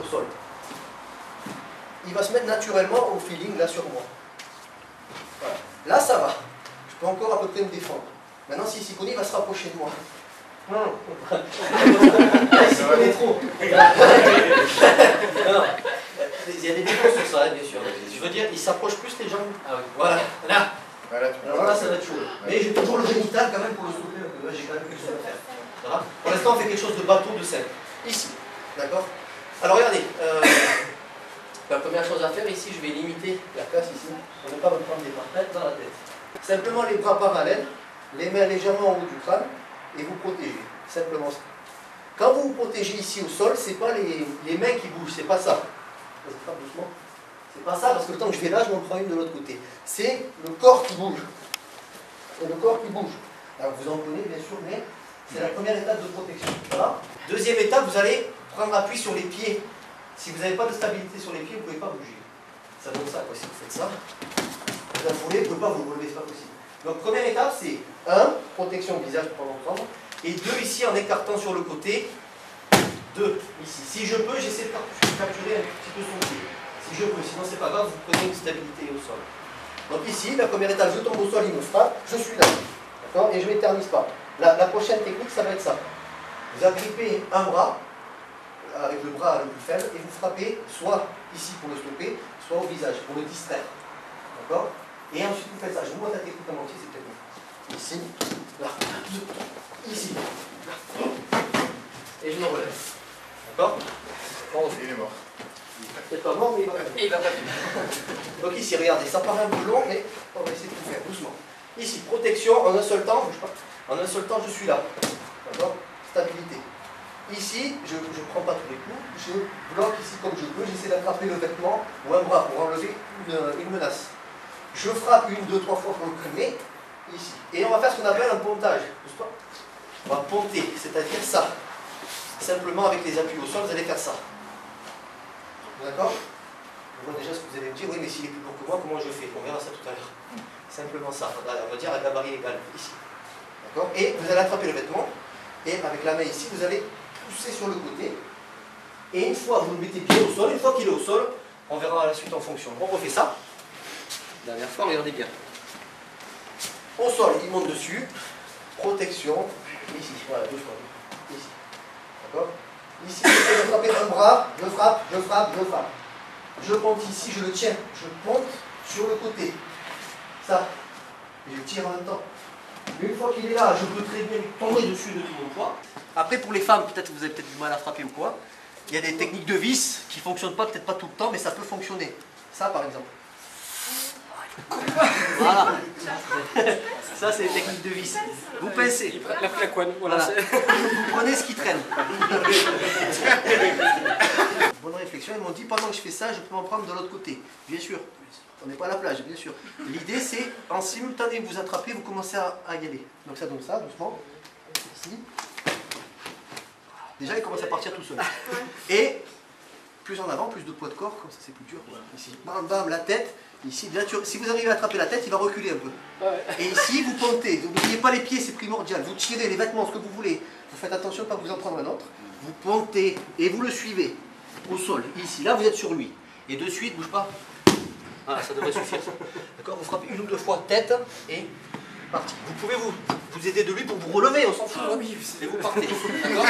au sol. Il va se mettre naturellement au feeling là sur moi. Voilà. Là ça va. Je peux encore à peu près me défendre. Maintenant si s'y connaît, il va se rapprocher de moi. Il s'y connaît trop. Non. Il y a des défenses sur ça, bien sûr. Je veux dire, il s'approche plus les jambes. Ah oui. Voilà. Là. Alors là, ça va être chaud. Mais j'ai toujours le génital quand même pour le stopper. Là, j'ai quand même quelque chose à faire. Voilà. Pour l'instant, on fait quelque chose de bateau, de simple. Ici. D'accord? Alors regardez. La première chose à faire ici, je vais limiter la casse ici. On ne va pas me prendre des partenaires dans la tête. Simplement les bras parallèles, les mains légèrement en haut du crâne et vous protégez. Simplement ça. Quand vous vous protégez ici au sol, ce n'est pas les mains qui bougent, c'est pas ça. Vas-y, frappe doucement. C'est pas ça, parce que le temps que je vais là, je m'en prends une de l'autre côté. C'est le corps qui bouge. C'est le corps qui bouge. Alors vous en prenez bien sûr, mais c'est la première étape de protection. Voilà. Deuxième étape, vous allez prendre appui sur les pieds. Si vous n'avez pas de stabilité sur les pieds, vous ne pouvez pas bouger. Ça donne ça, quoi. Si vous faites ça, vous affolez, vous ne pouvez pas vous relever, c'est pas possible. Donc première étape, c'est 1, protection au visage pour l'entendre, et 2, ici en écartant sur le côté, 2, ici. Si je peux, j'essaie de capturer un petit peu son pied. Si je peux, sinon c'est pas grave, vous prenez une stabilité au sol. Donc ici, la première étape, je tombe au sol, il me frappe, je suis là. D'accord? Et je ne m'éternise pas. La prochaine technique, ça va être ça. Vous agrippez un bras, avec le bras le plus faible, et vous frappez soit ici pour le stopper, soit au visage, pour le distraire. D'accord? Et ensuite vous faites ça. Je vous montre la technique en entier, c'est peut-être mieux. Ici, là, ici, là. Et je me relève. D'accord? Il est mort. Il n'est peut-être pas mort, mais il va pas vite. Donc ici, regardez, ça paraît un peu long, mais on va essayer de tout faire doucement. Ici, protection, en un seul temps, bouge pas. En un seul temps, je suis là. D'accord? Stabilité. Ici, je ne prends pas tous les coups, je bloque ici comme je peux, j'essaie d'attraper le vêtement ou un bras pour enlever une menace. Je frappe 1, 2, 3 fois pour le calmer, ici. Et on va faire ce qu'on appelle un pontage. On va ponter, c'est-à-dire ça. Simplement avec les appuis au sol, vous allez faire ça. D'accord? Je vois déjà ce que vous allez me dire, oui mais s'il est plus lourd que moi, comment je fais? On verra ça tout à l'heure. Simplement ça, on va dire à gabarit égal, ici. D'accord? Et vous allez attraper le vêtement, et avec la main ici, vous allez pousser sur le côté. Et une fois que vous le mettez bien au sol, une fois qu'il est au sol, on verra à la suite en fonction. On refait ça. Dernière fois, regardez bien. Au sol, il monte dessus. Protection. Ici, voilà, deux fois. Ici. D'accord? Ici, je vais attraper un bras, je frappe, je frappe, je frappe. Je monte ici, je le tiens. Je monte sur le côté. Ça. Et je tire en même temps. Une fois qu'il est là, je peux très bien lui tomber dessus de tout mon poids. Après, pour les femmes, peut-être vous avez peut-être du mal à frapper ou quoi. Il y a des techniques de vis qui ne fonctionnent pas, peut-être pas tout le temps, mais ça peut fonctionner. Ça, par exemple. Voilà. Ça, c'est les techniques de vis. Vous pincez. La couenne, voilà. Vous prenez ce qui traîne. Bonne réflexion. Ils m'ont dit, pendant que je fais ça, je peux m'en prendre de l'autre côté. Bien sûr. On n'est pas à la plage, bien sûr. L'idée, c'est, en simultané, vous attrapez, vous commencez à y aller. Donc ça donne ça, doucement. Ici. Déjà, il commence à partir tout seul. Et plus en avant, plus de poids de corps, comme ça c'est plus dur. Ici, bam, bam, la tête. Ici, déjà, si vous arrivez à attraper la tête, il va reculer un peu. Et ici, vous pontez. N'oubliez pas les pieds, c'est primordial. Vous tirez les vêtements, ce que vous voulez. Vous faites attention de ne pas vous en prendre un autre. Vous pontez et vous le suivez au sol. Ici, là, vous êtes sur lui. Et de suite, bouge pas. Voilà, ça devrait suffire. D'accord? Vous frappez 1 ou 2 fois tête et parti. Vous pouvez vous aider de lui pour vous relever, on s'en fout. Ah oui, et vous partez. D'accord?